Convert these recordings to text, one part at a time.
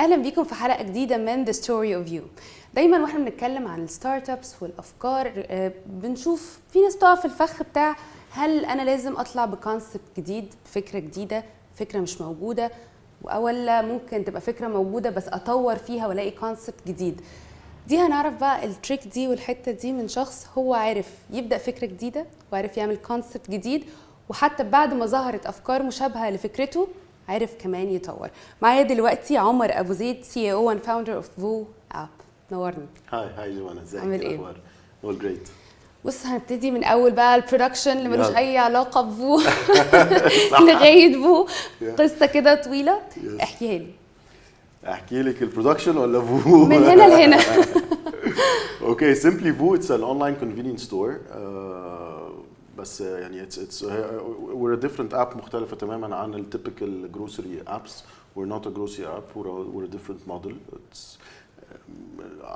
اهلا بيكم في حلقه جديده من The Story of You. دايما واحنا بنتكلم عن الستارت ابس والافكار بنشوف في ناس تقع في الفخ بتاع هل انا لازم اطلع بكونسبت جديد، فكره جديده، فكره مش موجوده، ولا ممكن تبقى فكره موجوده بس اطور فيها والاقي كونسبت جديد. دي هنعرف بقى التريك دي والحته دي من شخص هو عارف يبدا فكره جديده وعارف يعمل كونسبت جديد، وحتى بعد ما ظهرت افكار مشابهه لفكرته عارف كمان يطور. معايا دلوقتي عمر ابو زيد، CEO and founder of VOO app. نورنا. هاي جوانا، ازيك؟ عامل ايه؟ all great. بص هنبتدي من اول بقى البرودكشن اللي ملوش اي علاقه بفو لغايه فو، قصه كده طويله احكيها لي. احكي لك البرودكشن ولا فو؟ من هنا لهنا. اوكي، simply VOO it's an online convenience store. بس يعني it's we're a different app مختلفة تماما عن ال typical grocery apps. We're not a grocery app. We're a different model. It's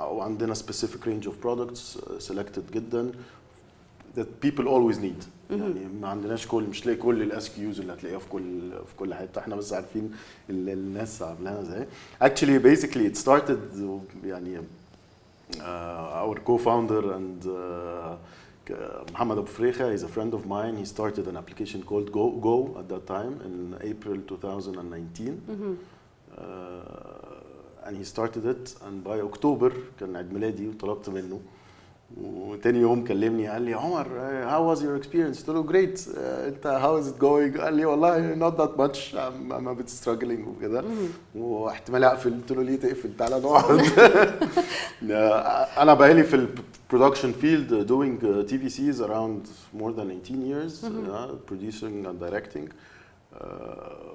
وعندنا specific range of products selected جدا that people always need. يعني ما عندناش مش لاقي كل الاس كيوز اللي هتلاقيها في كل حته، احنا بس عارفين الناس عاملاها ازاي. Actually basically it started يعني our co-founder and Mohammed Abu Freikha is a friend of mine. He started an application called Go at that time in April 2019. And he started it, and by October كان عيد ميلادي وطلبت منه، وتاني يوم كلمني قال لي عمر how was your experience؟ قلت له great. انت how is it going؟ قال لي والله not that much. I'm a bit struggling وكده، واحتمال اقفل. قلت له ليه تقفل؟ تعالى نقعد. انا بقالي في production field doing TVCs around more than 18 years, producing and directing.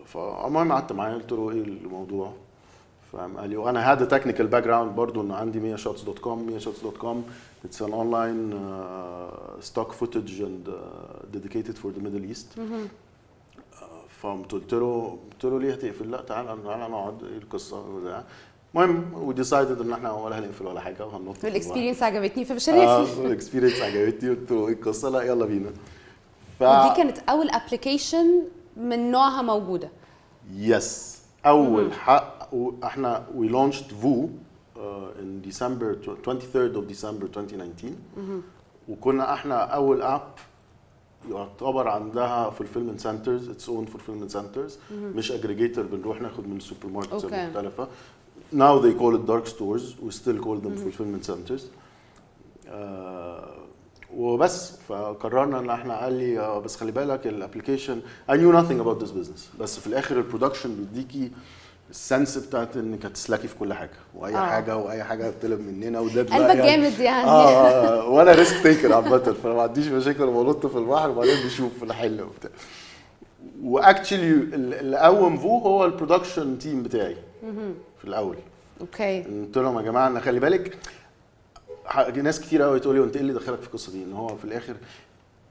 فالمهم قعدت معاه قلت له ايه الموضوع، فقام قال لي، وانا had a technical background برضو ان عندي 100shots.com. 100shots.com it's an online stock footage and dedicated for the Middle East. فقلت له ليه هتقفل؟ لا تعالى نقعد، ايه القصه وبتاع. المهم we decided ان احنا ولا هنقفل ولا حاجه وهننط. الاكسبيرينس عجبتني فمش هنقفل. الاكسبيرينس عجبتني، قلت له ايه القصه؟ لا يلا بينا. ودي كانت اول ابلكيشن من نوعها موجوده. يس، اول حق. احنا we launched VOO in December 23rd of December 2019. وكنا احنا اول اب يعتبر عندها fulfillment centers, its own fulfillment centers. مش aggregator بنروح ناخد من السوبر ماركتس المختلفة. Now they call it dark stores. We still call them fulfillment centers. وبس فقررنا ان احنا، قال لي بس خلي بالك الابلكيشن I knew nothing about this business، بس في الاخر البرودكشن بيديكي السنس بتاعت انك هتسلكي في كل حاجه واي حاجه بتطلب مننا، وده قلبك جامد يعني. وانا ريسك تيكر عامه، فما عنديش مشاكل بنط في البحر وبعدين بشوف الحل وبتاع. واكشلي اللي قوم فو هو البرودكشن تيم بتاعي في الاول. اوكي، قلت لهم يا جماعه انا خلي بالك، ناس كتير قوي تقول لي وانت ايه اللي دخلك في القصه دي؟ ان هو في الاخر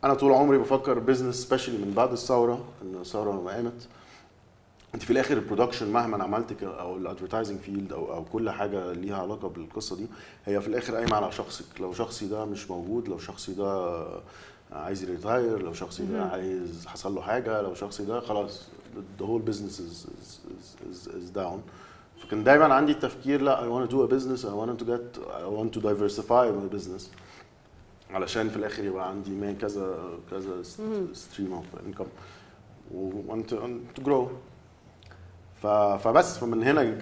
انا طول عمري بفكر بزنس، سبيشالي من بعد الثوره، ان الثوره لما قامت انت في الاخر البرودكشن مهما عملتك او الادفرتايزنج فيلد او كل حاجه ليها علاقه بالقصه دي، هي في الاخر قايمه على شخصك. لو شخصي ده مش موجود، لو شخصي ده عايز يريتاير، لو شخصي ده عايز حصل له حاجه، لو شخصي ده خلاص the whole business is down. فكان دايما عندي التفكير لا I want to do a business, I want to diversify my business علشان في الاخر يبقى عندي كذا stream of income و want to grow. فبس فمن هنا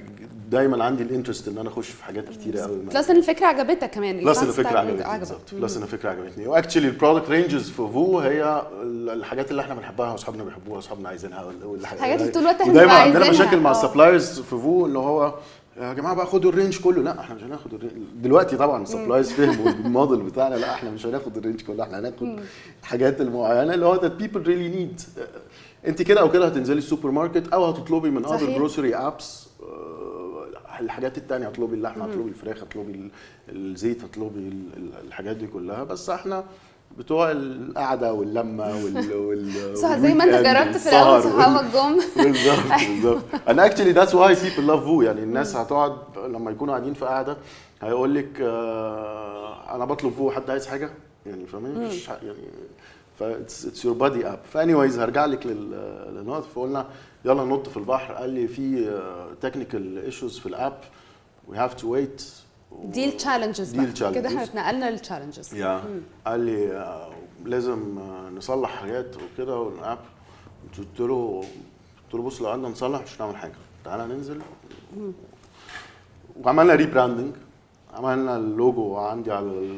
دايما عندي الانترست ان انا اخش في حاجات كتيره قوي. بلس ان الفكره عجبتك كمان. بلس ان الفكره عجبتني بالظبط. بلس ان الفكره عجبتني. واكشلي البرودكت رينجز في فو هي الحاجات اللي احنا بنحبها واصحابنا بيحبوها واصحابنا عايزينها، الحاجات اللي طول الوقت احنا دايما عندنا مشاكل مع السبلايرز في فو، اللي هو يا جماعه بقى خدوا الرينج كله. لا احنا مش هناخد الرينج دلوقتي. طبعا السبلايرز فهموا الموديل بتاعنا، لا احنا مش هناخد الرينج كله، احنا هناخد الحاجات المعينه اللي هو that people really need. انت كده او كده هتنزلي السوبر ماركت او هتطلبي من other grocery apps الحاجات التانية، هتطلبي اللحمه، هتطلبي الفراخ، هتطلبي الزيت، هتطلبي الحاجات دي كلها. بس احنا بتوع القعده واللمه صح، زي ما انت جربت في الاول صحابك جم. بالظبط. انا اكشلي ذاتس واي بيبل لاف فو. يعني الناس هتقعد لما يكونوا قاعدين في قعده هيقول لك انا بطلب فو، حد عايز حاجه؟ يعني فاهمين؟ مفيش يعني اتس يور بادي اب. فانيويز هرجع لك للنقطه. فقلنا يلا ننط في البحر. قال لي في تكنيكال ايشوز في الاب وي هاف تو ويت. دي التشالنجز دي كده احنا الchallenges. اتنقلنا للتشالنجز. قال لي لازم نصلح حاجات وكده والاب. قلت له بص لو قعدنا نصلح مش هنعمل حاجه، تعالى ننزل. وعملنا ريبراندنج، عملنا اللوجو عندي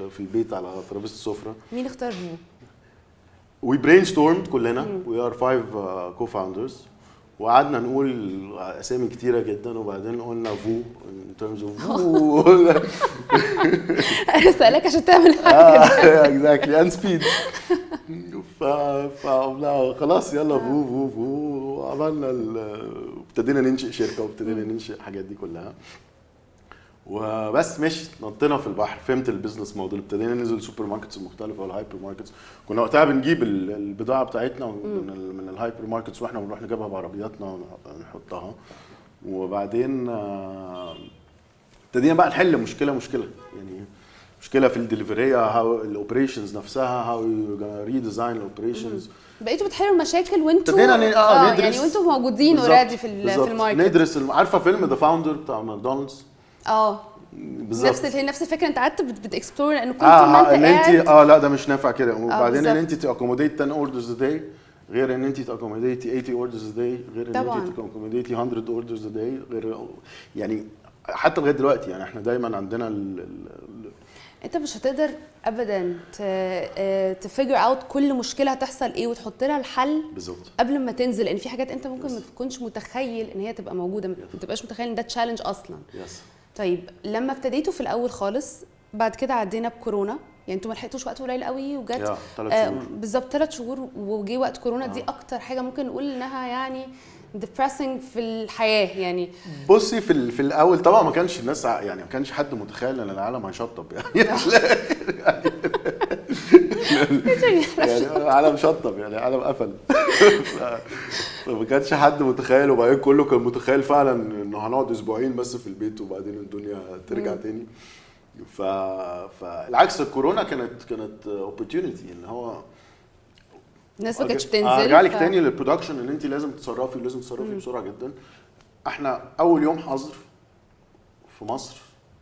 في البيت على ترابيزه السفره. مين اختار فو؟ وي برين ستورمد كلنا، وي ار 5 كو فاوندرز، وقعدنا نقول اسامي كتيره جدا، وبعدين قلنا فو ان ترمز اوف فو. انا سألك عشان تعمل حاجه. اكزاكتلي اند سبيد. خلاص يلا فو فو فو. عملنا ابتدينا ننشئ شركه وابتدينا ننشئ الحاجات دي كلها. وبس مشي نطينا في البحر، فهمت البيزنس موديل، ابتدينا ننزل السوبر ماركتس المختلفه والهايبر ماركتس. كنا وقتها بنجيب البضاعه بتاعتنا من الهايبر ماركتس، واحنا بنروح نجيبها بعربياتنا ونحطها. وبعدين ابتدينا بقى نحل مشكله يعني مشكله في الدليفريه، هاو الاوبريشنز نفسها، هاو ريديزاين الاوبريشنز. بقيتوا بتحلوا المشاكل وانتوا ابتدينا ندرس يعني وانتوا موجودين اوريدي في الماركت. ندرس عارفه فيلم ذا فاوندر بتاع ماكدونالدز؟ بالظبط نفس الفكره. انت قعدت بتكسبلور لانه كنت ما انت قاعد لا ده مش نافع كده. وبعدين ان انت تاكوموديت 10 اوردرز ا داي غير ان انت تاكوموديت 80 اوردرز ا داي غير ان انت تاكوموديت 100 اوردرز ا داي غير. يعني حتى لغايه دلوقتي يعني احنا دايما عندنا انت مش هتقدر ابدا تفيجر اوت كل مشكله هتحصل ايه وتحط لها الحل بالظبط قبل ما تنزل، لان في حاجات انت ممكن ما تكونش متخيل ان هي تبقى موجوده، ما تبقاش متخيل ان ده تشالنج اصلا. طيب لما ابتديتوا في الاول خالص، بعد كده عدينا بكورونا، يعني انتوا ما لحقتوش وقت قليل قوي وجت بالظبط 3 شهور وجي وقت كورونا. دي اكتر حاجه ممكن نقول انها يعني depressing في الحياه. يعني بصي في الاول طبعا ما كانش الناس يعني ما كانش حد متخيل ان العالم هيشطب يعني. يعني العالم شطب، يعني العالم قفل. فما كانش حد متخيل. وبعدين كله كان متخيل فعلا انه هنقعد اسبوعين بس في البيت وبعدين الدنيا ترجع تاني. فالعكس الكورونا كانت opportunity ان هو الناس ما كانتش بتنزل. ارجع لك تاني للبرودكشن ان انت لازم تتصرفي بسرعه جدا. احنا اول يوم حظر في مصر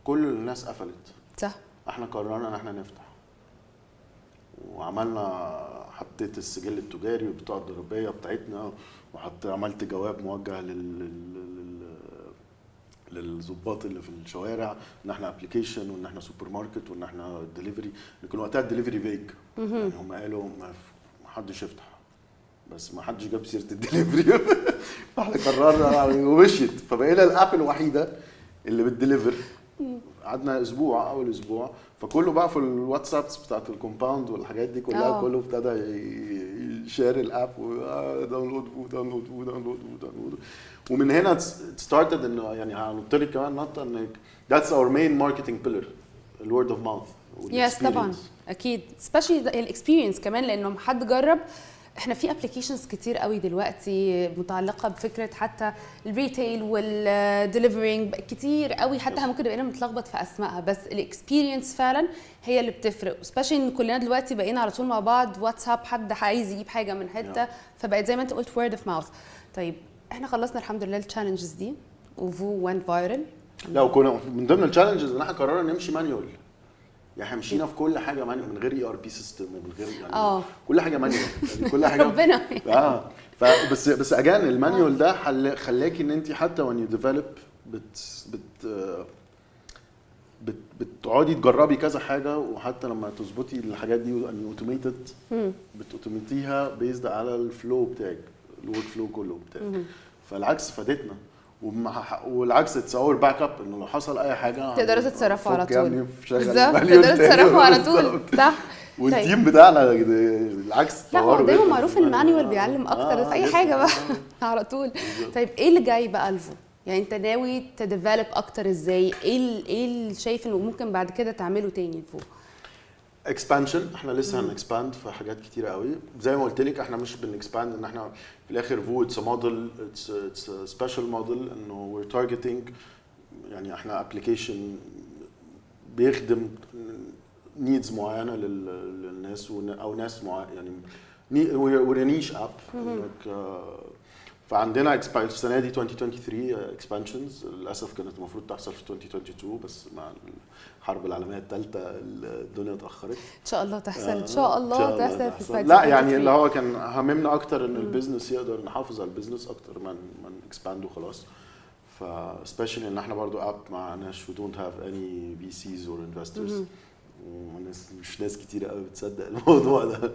كل الناس قفلت، صح. احنا قررنا ان احنا نفتح، وعملنا حطيت السجل التجاري والبطاقه الضريبيه بتاعتنا، عملت جواب موجه للضباط اللي في الشوارع ان احنا ابلكيشن وان احنا سوبر ماركت وان احنا دليفري. كان وقتها الدليفري فيج، يعني هم قالوا ما حدش يفتح، بس ما حدش جاب سيره الدليفري. فاحنا قررنا ومشيت، فبقينا الاب الوحيده اللي بتدليفر. قعدنا اول اسبوع فكله بقى في الواتسابس بتاعت الكومباوند والحاجات دي كلها. كله ابتدى يشير الاب وداونلود. ومن هنا ستارتد انه يعني هنطلق لك كمان نقطه انك ذاتس اور مين ماركتنج بيلر، الورد اوف ماوث. يس طبعا اكيد، سبيشالي الاكسبيرينس كمان، لانه حد جرب. احنا في ابلكيشنز كتير قوي دلوقتي متعلقه بفكره حتى الريتيل والدليفرينج كتير قوي، حتى ممكن بقينا متلخبط في اسمائها، بس الاكسبيرينس فعلا هي اللي بتفرق. سبيشالي ان كلنا دلوقتي بقينا على طول مع بعض واتساب، حد عايز يجيب حاجه من حته فبقت زي ما انت قلت وورد اوف ماوث. طيب احنا خلصنا الحمد لله التشالنجز دي وفو went viral. لا وكنا من ضمن التشالنجز ان احنا قررنا نمشي مانيوال. يعني احنا مشينا في كل حاجه مانيوال من غير اي ار بي سيستم ومن غير يعني كل حاجه مانيوال، يعني كل حاجه ربنا بس اجان المانيوال ده خلاكي ان انت حتى وان يو ديفلوب بتقعدي تجربي كذا حاجه، وحتى لما تظبطي الحاجات دي ان اوتوميتد بتوتوميتيها بيزد على الفلو بتاعك، الورك فلو كله بتاعك. فالعكس فادتنا، والعكس اتس اور باك اب انه لو حصل اي حاجه تقدروا تتصرفوا على طول. بالظبط تقدروا تتصرفوا على طول، صح. والتيم بتاعنا بالعكس لا دايما معروف المانيوال بيعلم اكتر في اي حاجه بقى على طول. طيب ايه اللي جاي بقى الفو؟ يعني انت ناوي تديفلوب اكتر ازاي؟ ايه اللي شايف انه ممكن بعد كده تعمله تاني الفو؟ اكسبانشن. احنا لسه هنكسباند في حاجات كتيره قوي. زي ما قلت لك احنا مش بنكسباند ان احنا في الاخر فو اتس موديل، اتس سبيشال موديل انه وير تارجتنج. يعني احنا ابلكيشن بيخدم نيدز معينه للناس او ناس يعني we're a niche app. فعندنا السنه دي 2023 اكسبانشنز للاسف كانت المفروض تحصل في 2022 بس مع الحرب العالميه الثالثه الدنيا اتاخرت. ان شاء الله تحصل، ان شاء الله تحصل في الفتره. لا يعني اللي هو كان هممنا اكتر ان البيزنس يقدر نحافظ على البيزنس اكتر ما اكسباند وخلاص. ف especially ان احنا برضو اب معناش we don't have any VCs or investors. مش ناس كتير قوي بتصدق الموضوع ده.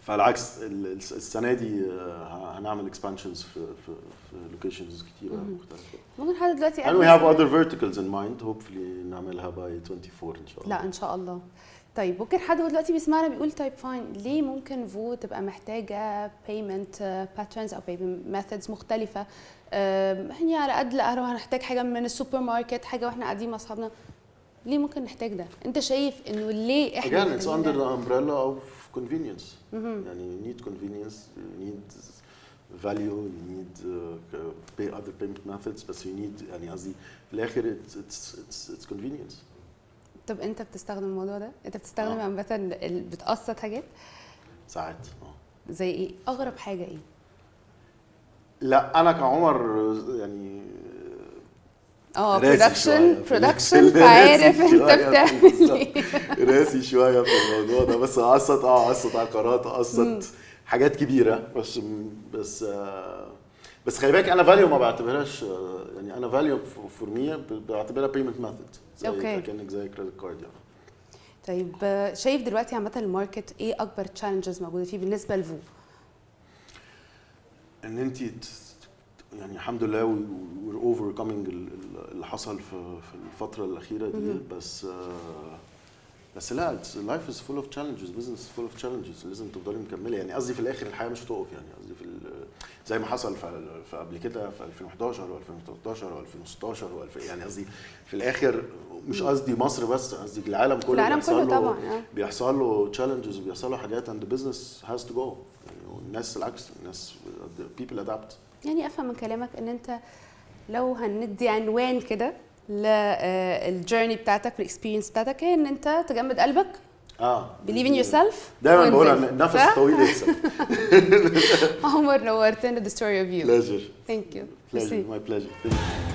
فالعكس السنه دي هنعمل اكسبانشنز في لوكيشنز كتيره مختلفه. ممكن حد دلوقتي and we have other verticals in mind hopefully نعملها by 24 ان شاء الله. لا ان شاء الله. طيب ممكن حد دلوقتي بيسمعنا بيقول طيب فاين ليه ممكن فو تبقى محتاجه payment patterns او payment methods مختلفه؟ يعني على قد لا هنحتاج حاجه من السوبر ماركت، حاجه واحنا قاعدين مع اصحابنا، ليه ممكن نحتاج ده؟ انت شايف انه ليه احنا again it's under the umbrella of convenience. يعني you need convenience, you need value, you need pay other payment methods بس you need يعني قصدي في الاخر it's convenience. طب انت بتستخدم الموضوع ده؟ انت بتستخدم عامه بتقسط حاجات؟ ساعات زي ايه؟ اغرب حاجه ايه؟ لا انا كعمر يعني برودكشن فعارف انت بتعمل ايه. راسي شويه في الموضوع ده بس قسط عقارات قسط حاجات كبيره بس خلي بالك انا فاليو ما بعتبرهاش يعني انا فاليو فور مي بعتبرها بيمنت ميثود كانك زي كريدت كارد يعني. طيب شايف دلوقتي عامه الماركت ايه اكبر تشالنجز موجوده فيه بالنسبه لفو؟ ان انت يعني الحمد لله we're overcoming اللي حصل في الفترة الأخيرة دي بس لا life is full of challenges, business is full of challenges لازم تفضلي مكملة يعني قصدي في الآخر الحياة مش هتقف يعني قصدي زي ما حصل في قبل كده في 2011 و2013 و2016 يعني قصدي في الآخر مش قصدي مصر بس قصدي العالم كله طبعا بيحصل له challenges وبيحصل له حاجات and the business has to go يعني والناس العكس الناس people adapt. يعني افهم من كلامك ان انت لو هندي عنوان كده للجيرني بتاعتك والاكسبيرينس بتاعتك هي ان انت تجمد قلبك believe in yourself دايما بقول النفس الطويل يكسب. عمر نورتنا the story of you. Pleasure. Thank you. My pleasure. Thank you.